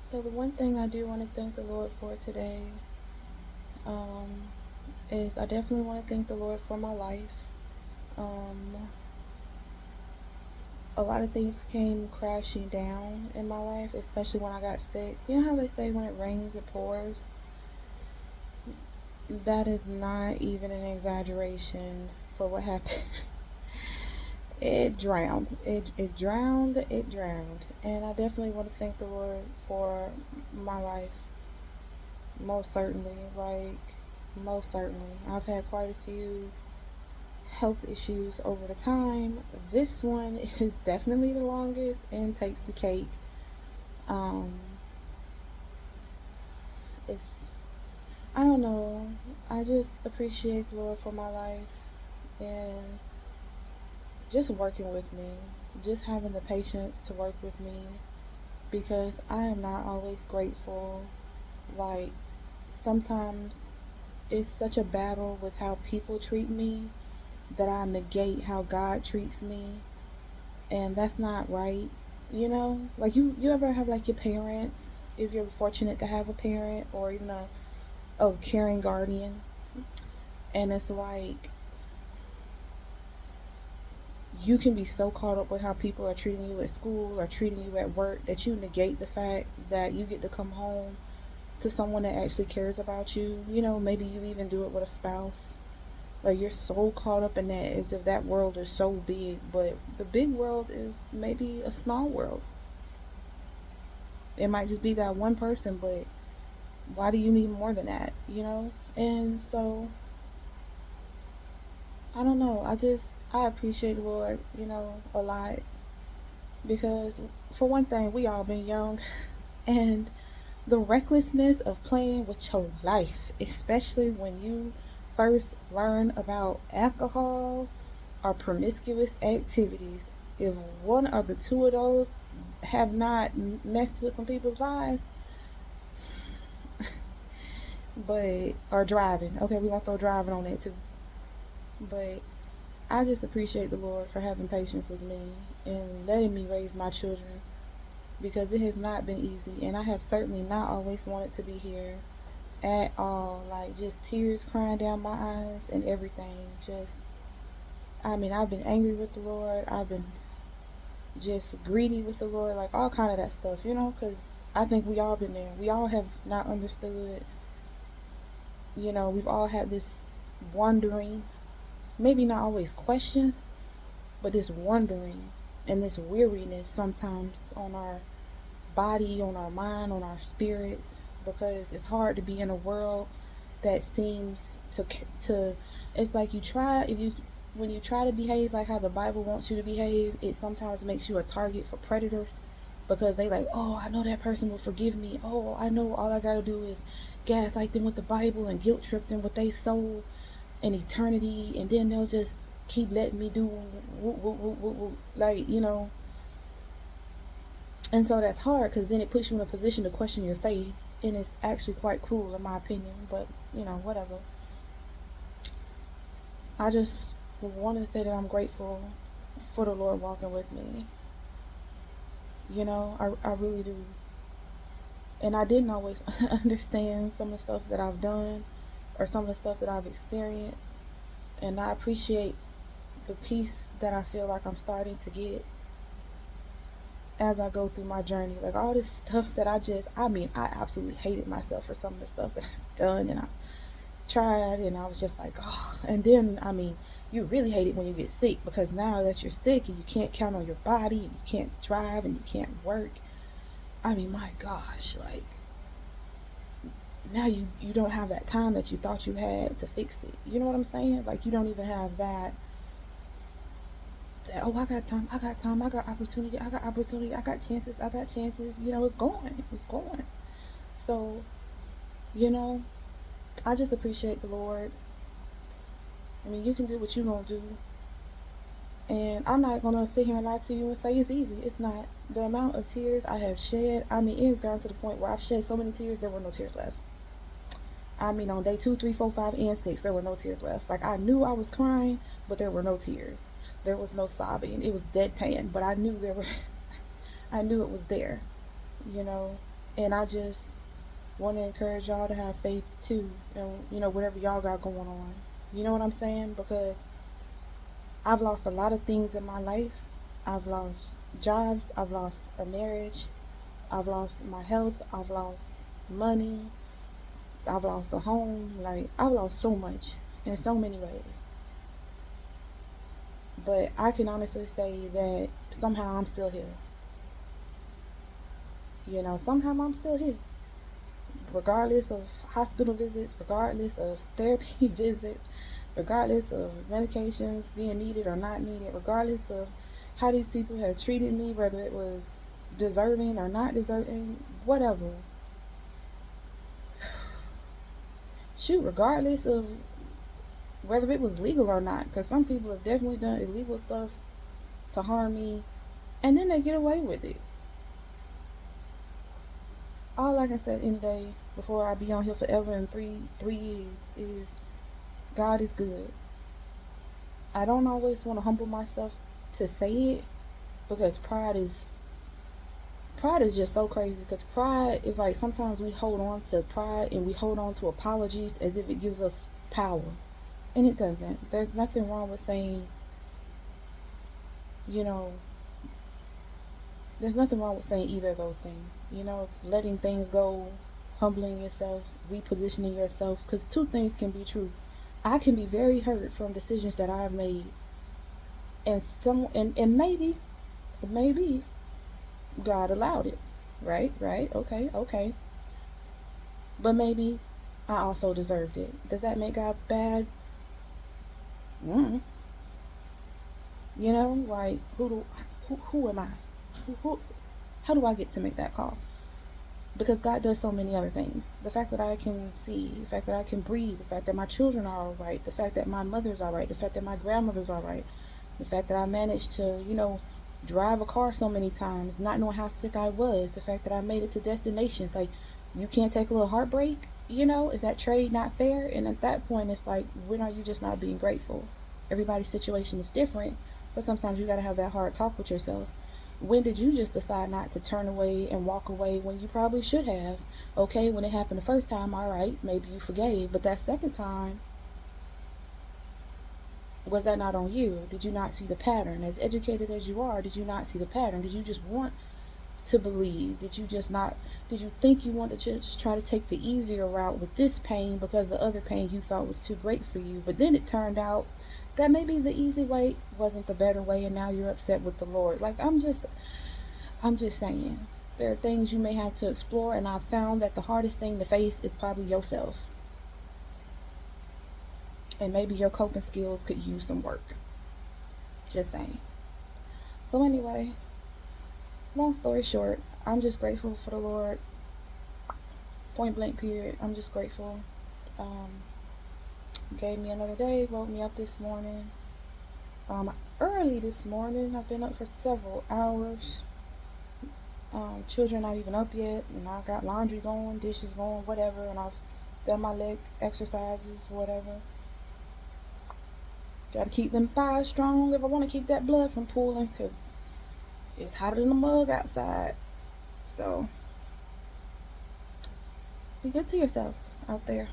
So the one thing I do want to thank the Lord for today um, is I definitely want to thank the Lord for my life. Um, a lot of things came crashing down in my life, especially when I got sick. You know how they say when it rains, it pours? That is not even an exaggeration for what happened. It drowned. It drowned. It drowned. And I definitely want to thank the Lord for my life. Most certainly. Most certainly. I've had quite a few health issues over the time. This one is definitely the longest and takes the cake. Um, it's, I don't know. I just appreciate the Lord for my life and just working with me, just having the patience to work with me because I am not always grateful. Like, sometimes it's such a battle with how people treat me that I negate how God treats me, and that's not right. Like you ever have like your parents, if you're fortunate to have a parent or even a caring guardian, and it's like you can be so caught up with how people are treating you at school or treating you at work that you negate the fact that you get to come home to someone that actually cares about you. Maybe you even do it with a spouse. Like, you're so caught up in that as if that world is so big, but the big world is maybe a small world. It might just be that one person, but why do you need more than that? And so, I don't know. I appreciate the Lord, a lot because, for one thing, we all been young, and the recklessness of playing with your life, especially when you first learn about alcohol or promiscuous activities. If one or the two of those have not messed with some people's lives, but or driving, okay, we're gonna throw driving on that too. But I just appreciate the Lord for having patience with me and letting me raise my children because it has not been easy, and I have certainly not always wanted to be here at all. Like, just tears crying down my eyes and everything. I've been angry with the Lord. I've been just greedy with the Lord, like all kind of that stuff. Because I think we all been there. We all have not understood. We've all had this wondering, maybe not always questions, but this wondering and this weariness sometimes on our body, on our mind, on our spirits, because it's hard to be in a world that seems to it's like you try if you when you try to behave like how the Bible wants you to behave, it sometimes makes you a target for predators because they like, oh, I know that person will forgive me. Oh, I know all I gotta do is gaslight them with the Bible and guilt trip them with their soul and eternity, and then they'll just keep letting me do like. And so that's hard because then it puts you in a position to question your faith, and it's actually quite cruel in my opinion. But whatever. I just want to say that I'm grateful for the Lord walking with me. I really do. And I didn't always understand some of the stuff that I've done or some of the stuff that I've experienced. And I appreciate the peace that I feel like I'm starting to get as I go through my journey. Like, all this stuff that I absolutely hated myself for some of the stuff that I've done and I tried, and I was just like, oh. And then, you really hate it when you get sick because now that you're sick and you can't count on your body and you can't drive and you can't work. My gosh, like, now you don't have that time that you thought you had to fix it. You know what I'm saying? Like, you don't even have that, oh, I got time, I got chances. It's going. So, you know, I just appreciate the Lord. You can do what you gonna do. And I'm not gonna sit here and lie to you and say it's easy. It's not. The amount of tears I have shed, it has gotten to the point where I've shed so many tears there were no tears left. On day 2, 3, 4, 5, and 6, there were no tears left. Like, I knew I was crying, but there were no tears. There was no sobbing. It was deadpan, but I knew there were. I knew it was there. You know. And I just want to encourage y'all to have faith too, and whatever y'all got going on. You know what I'm saying? Because I've lost a lot of things in my life. I've lost jobs. I've lost a marriage. I've lost my health. I've lost money. I've lost a home. Like, I've lost so much in so many ways. But I can honestly say that somehow I'm still here. Somehow I'm still here. Regardless of hospital visits, regardless of therapy visits, regardless of medications being needed or not needed, regardless of how these people have treated me, whether it was deserving or not deserving, whatever. Shoot, regardless of whether it was legal or not, because some people have definitely done illegal stuff to harm me, and then they get away with it. All I can say in the day before I be on here forever in three years is God is good. I don't always want to humble myself to say it, because pride is just so crazy. Because pride is like, sometimes we hold on to pride and we hold on to apologies as if it gives us power, and it doesn't. There's nothing wrong with saying, you know there's nothing wrong with saying either of those things. It's letting things go, humbling yourself, repositioning yourself, because two things can be true. I can be very hurt from decisions that I've made, and maybe God allowed it. Right, okay. But maybe I also deserved it. Does that make God bad? mm like, who am I? Who how do I get to make that call? Because God does so many other things. The fact that I can see, the fact that I can breathe, the fact that my children are all right, the fact that my mother's all right, the fact that my grandmother's all right, the fact that I managed to, drive a car so many times, not knowing how sick I was, the fact that I made it to destinations. Like, you can't take a little heartbreak, is that trade not fair? And at that point, it's like, when are you just not being grateful? Everybody's situation is different, but sometimes you got to have that hard talk with yourself. When did you just decide not to turn away and walk away when you probably should have? Okay, when it happened the first time, all right, maybe you forgave, but that second time, was that not on you? Did you not see the pattern? As educated as you are, did you not see the pattern? Did you just want to believe? Did you think you wanted to just try to take the easier route with this pain because the other pain you thought was too great for you? But then it turned out that maybe the easy way wasn't the better way, and now you're upset with the Lord. Like, I'm just saying, there are things you may have to explore, and I've found that the hardest thing to face is probably yourself. And maybe your coping skills could use some work. Just saying. So anyway, long story short, I'm just grateful for the Lord. Point blank period. I'm just grateful. Gave me another day, woke me up this morning. Early this morning. I've been up for several hours. Children not even up yet, and I got laundry going, dishes going, whatever, and I've done my leg exercises, whatever. Gotta keep them thighs strong if I want to keep that blood from pooling, because it's hotter than a mug outside. So, be good to yourselves out there.